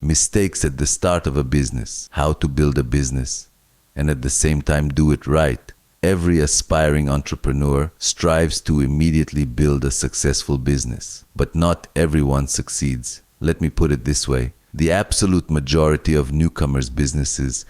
Mistakes at the start of a business, how to build a business, and at the same time do it right. Every aspiring entrepreneur strives to immediately build a successful business, but not everyone succeeds. Let me put it this way. The absolute majority of newcomers' businesses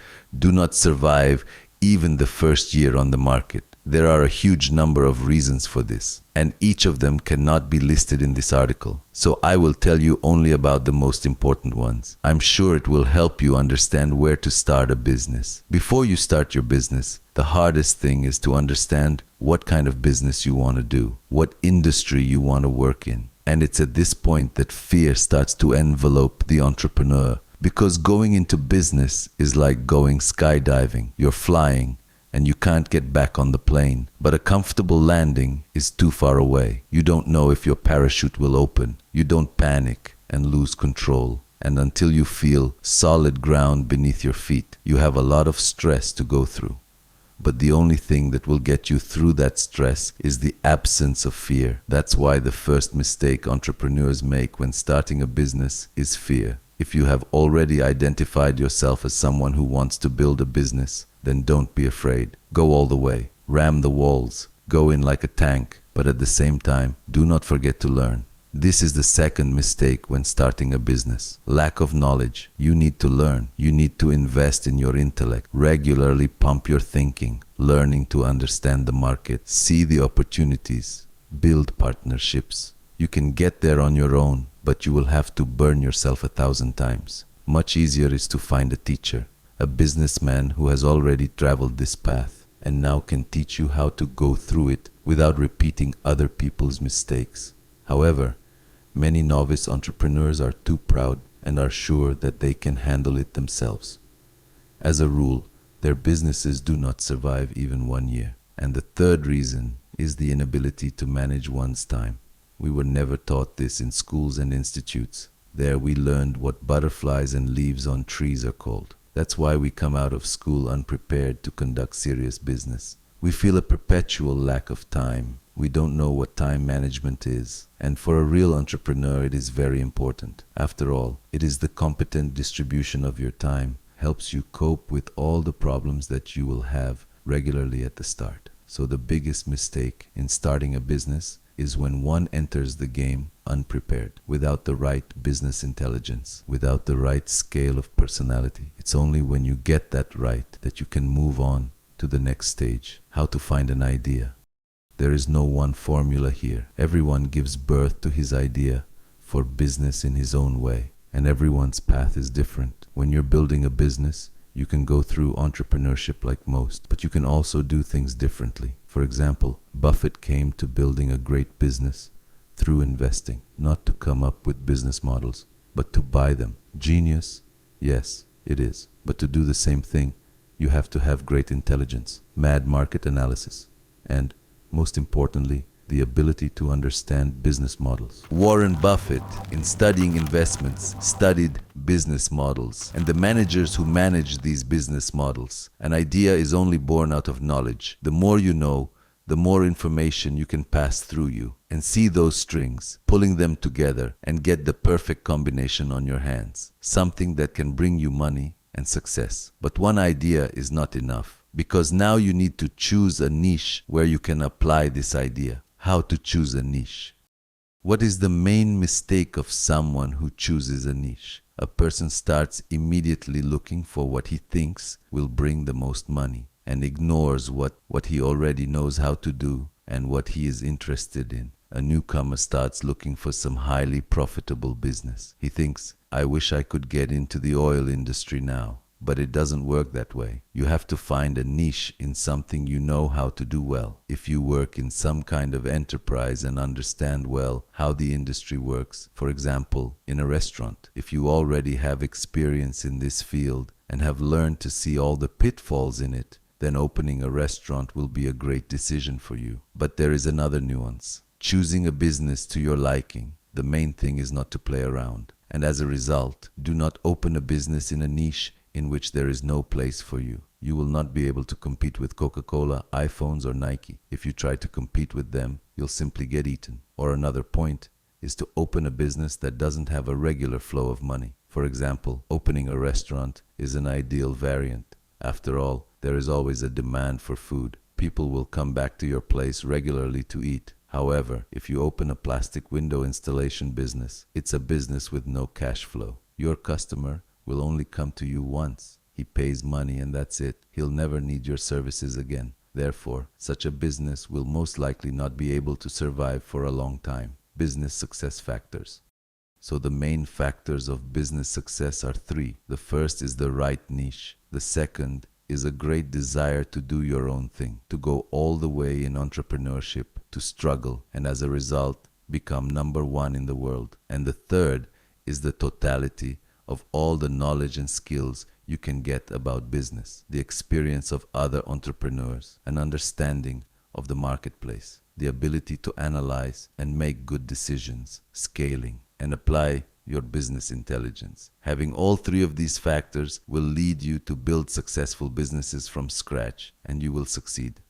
do not survive even the first year on the market. There are a huge number of reasons for this, and each of them cannot be listed in this article. So I will tell you only about the most important ones. I'm sure it will help you understand where to start a business. Before you start your business, the hardest thing is to understand what kind of business you want to do, what industry you want to work in. And it's at this point that fear starts to envelope the entrepreneur. Because going into business is like going skydiving. You're flying, and you can't get back on the plane. But a comfortable landing is too far away. You don't know if your parachute will open. You don't panic and lose control. And until you feel solid ground beneath your feet, you have a lot of stress to go through. But the only thing that will get you through that stress is the absence of fear. That's why the first mistake entrepreneurs make when starting a business is fear. If you have already identified yourself as someone who wants to build a business, then don't be afraid. Go all the way. Ram the walls. Go in like a tank. But at the same time, do not forget to learn. This is the second mistake when starting a business. Lack of knowledge. You need to learn. You need to invest in your intellect. Regularly pump your thinking. Learning to understand the market. See the opportunities. Build partnerships. You can get there on your own, but you will have to burn yourself 1,000 times. Much easier is to find a teacher. A businessman who has already traveled this path and now can teach you how to go through it without repeating other people's mistakes. However, many novice entrepreneurs are too proud and are sure that they can handle it themselves. As a rule, their businesses do not survive even 1 year. And the third reason is the inability to manage one's time. We were never taught this in schools and institutes. There we learned what butterflies and leaves on trees are called. That's why we come out of school unprepared to conduct serious business. We feel a perpetual lack of time. We don't know what time management is. And for a real entrepreneur, it is very important. After all, it is the competent distribution of your time helps you cope with all the problems that you will have regularly at the start. So the biggest mistake in starting a business is when one enters the game unprepared, without the right business intelligence, without the right scale of personality. It's only when you get that right that you can move on to the next stage. How to find an idea. There is no one formula here. Everyone gives birth to his idea for business in his own way, and everyone's path is different. When you're building a business, you can go through entrepreneurship like most, but you can also do things differently. For example, Buffett came to building a great business through investing, not to come up with business models, but to buy them. Genius? Yes, it is. But to do the same thing, you have to have great intelligence, mad market analysis, and, most importantly, the ability to understand business models. Warren Buffett, in studying investments, studied business models and the managers who manage these business models. An idea is only born out of knowledge. The more you know, the more information you can pass through you and see those strings, pulling them together and get the perfect combination on your hands. Something that can bring you money and success. But one idea is not enough, because now you need to choose a niche where you can apply this idea. How to choose a niche. What is the main mistake of someone who chooses a niche? A person starts immediately looking for what he thinks will bring the most money and ignores what he already knows how to do and what he is interested in. A newcomer starts looking for some highly profitable business. He thinks, I wish I could get into the oil industry now. But it doesn't work that way. You have to find a niche in something you know how to do well. If you work in some kind of enterprise and understand well how the industry works, for example, in a restaurant, if you already have experience in this field and have learned to see all the pitfalls in it, then opening a restaurant will be a great decision for you. But there is another nuance. Choosing a business to your liking. The main thing is not to play around. And as a result, do not open a business in a niche in which there is no place for you. You will not be able to compete with Coca-Cola, iPhones, or Nike. If you try to compete with them, you'll simply get eaten. Or another point is to open a business that doesn't have a regular flow of money. For example, opening a restaurant is an ideal variant. After all, there is always a demand for food. People will come back to your place regularly to eat. However, if you open a plastic window installation business, it's a business with no cash flow. Your customer will only come to you once. He pays money and that's it. He'll never need your services again. Therefore, such a business will most likely not be able to survive for a long time. Business success factors. So the main factors of business success are three. The first is the right niche. The second is a great desire to do your own thing, to go all the way in entrepreneurship, to struggle, and as a result, become number one in the world. And the third is the totality of all the knowledge and skills you can get about business, the experience of other entrepreneurs, an understanding of the marketplace, the ability to analyze and make good decisions, scaling, and apply your business intelligence. Having all three of these factors will lead you to build successful businesses from scratch, and you will succeed.